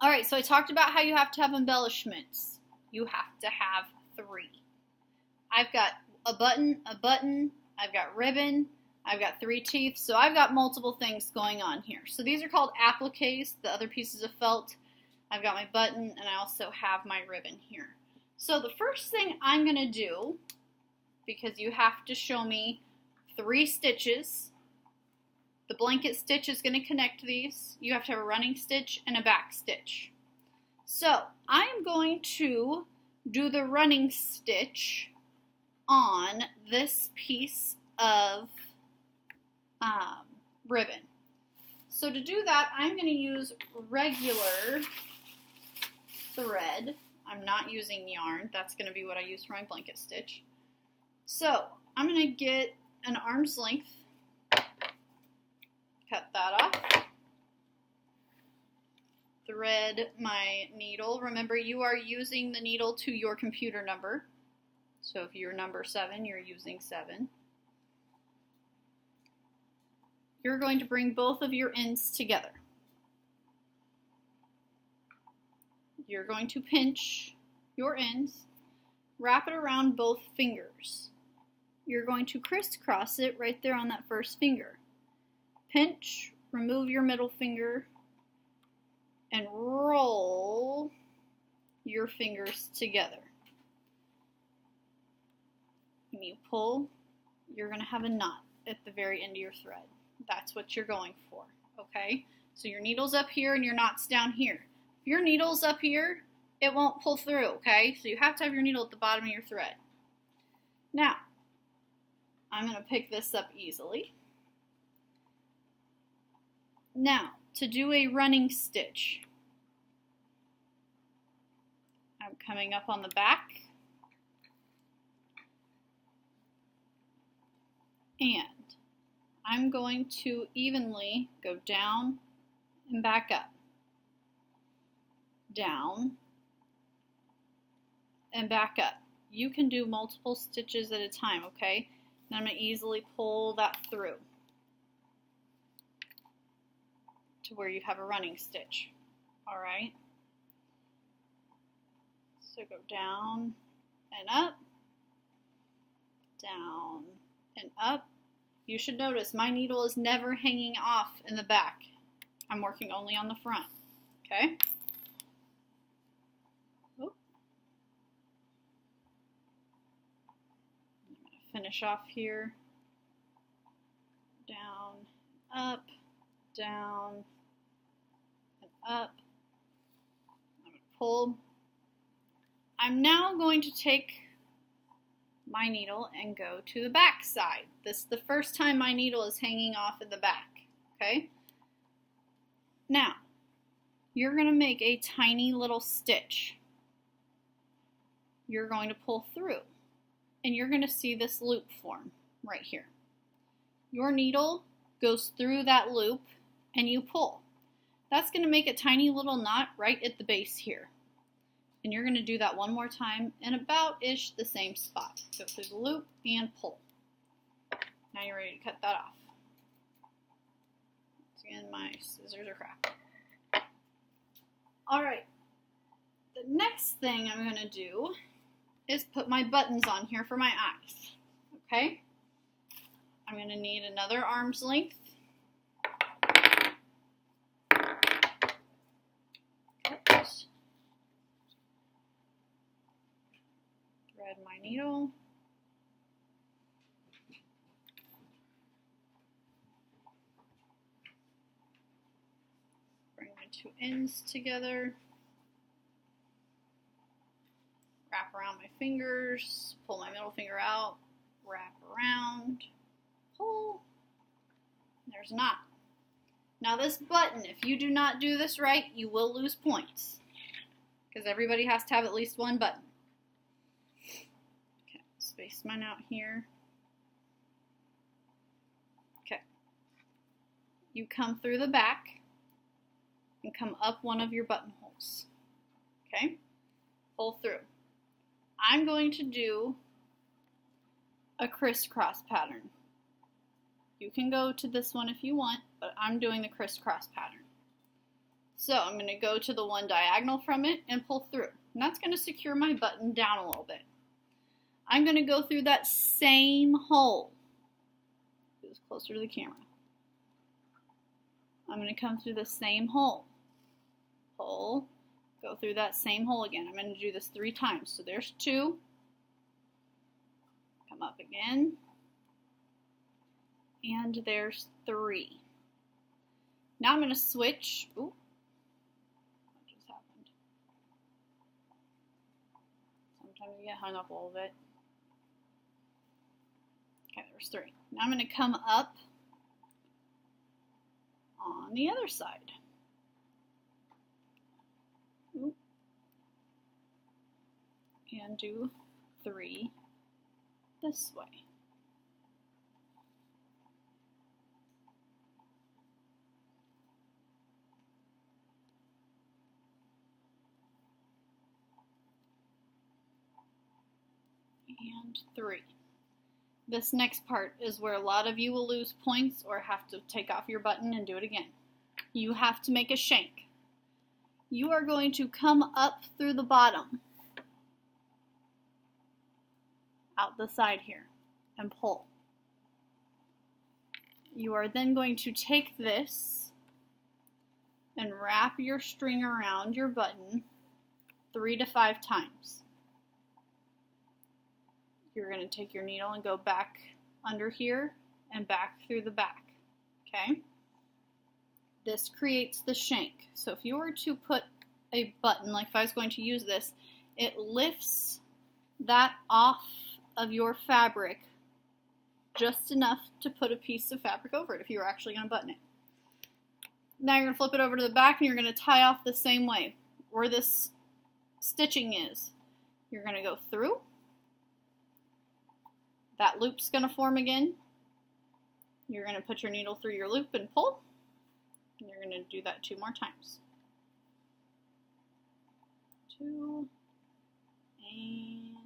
All right, so I talked about how you have to have embellishments. You have to have 3. I've got a button, I've got ribbon, I've got 3 teeth, so I've got multiple things going on here. So these are called appliques, the other pieces of felt. I've got my button, and I also have my ribbon here. So the first thing I'm going to do, because you have to show me 3 stitches, the blanket stitch is going to connect these. You have to have a running stitch and a back stitch. So I am going to do the running stitch on this piece of ribbon. So to do that, I'm going to use regular thread. I'm not using yarn. That's going to be what I use for my blanket stitch. So I'm going to get an arm's length, cut that off, thread my needle. Remember, you are using the needle to your computer number. So if you're number 7, you're using 7. You're going to bring both of your ends together. You're going to pinch your ends, wrap it around both fingers. You're going to crisscross it right there on that first finger. Pinch, remove your middle finger, and roll your fingers together. When you pull, you're going to have a knot at the very end of your thread. That's what you're going for, okay? So your needle's up here and your knot's down here. If your needle's up here, it won't pull through, okay? So you have to have your needle at the bottom of your thread. Now, I'm going to pick this up easily. Now, to do a running stitch, I'm coming up on the back, and I'm going to evenly go down and back up, down and back up. You can do multiple stitches at a time, okay? And I'm going to easily pull that through to where you have a running stitch, all right? So go down and up, down and up. You should notice my needle is never hanging off in the back. I'm working only on the front, okay? Oop. I'm going to finish off here. Down, up, down, and up. I'm going to pull. I'm now going to take my needle and go to the back side. This is the first time my needle is hanging off in the back, okay? Now, you're going to make a tiny little stitch. You're going to pull through, and you're going to see this loop form right here. Your needle goes through that loop, and you pull. That's going to make a tiny little knot right at the base here. And you're going to do that one more time in about-ish the same spot. Go through the loop and pull. Now you're ready to cut that off. Once again, my scissors are cracked. Alright, the next thing I'm going to do is put my buttons on here for my eyes. Okay? I'm going to need another arm's length. Thread my needle. Bring my 2 ends together. Wrap around my fingers. Pull my middle finger out. Wrap around. Pull. There's a knot. Now this button, if you do not do this right, you will lose points. Because everybody has to have at least one button. Okay, space mine out here. Okay. You come through the back and come up one of your buttonholes. Okay? Pull through. I'm going to do a crisscross pattern. You can go to this one if you want, but I'm doing the crisscross pattern. So I'm going to go to the one diagonal from it and pull through. And that's going to secure my button down a little bit. I'm going to go through that same hole. Do this closer to the camera. I'm going to come through the same hole. Pull, go through that same hole again. I'm going to do this 3 times. So there's 2. Come up again. And there's 3. Now I'm going to switch. Ooh, what just happened? Sometimes you get hung up a little bit. Okay, there's 3. Now I'm going to come up on the other side. Ooh. And do 3 this way. And 3. This next part is where a lot of you will lose points or have to take off your button and do it again. You have to make a shank. You are going to come up through the bottom, out the side here, and pull. You are then going to take this and wrap your string around your button 3 to 5 times. You're going to take your needle and go back under here and back through the back, okay? This creates the shank. So if you were to put a button, like if I was going to use this, it lifts that off of your fabric just enough to put a piece of fabric over it if you were actually going to button it. Now you're going to flip it over to the back and you're going to tie off the same way where this stitching is. You're going to go through. That loop's going to form again. You're going to put your needle through your loop and pull. And you're going to do that 2 more times. 2 and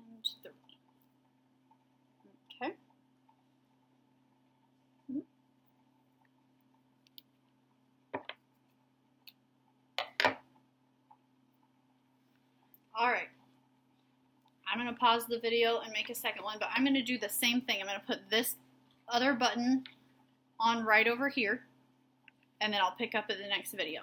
3. Okay. All right. I'm going to pause the video and make a second one, but I'm going to do the same thing. I'm going to put this other button on right over here, and then I'll pick up in the next video.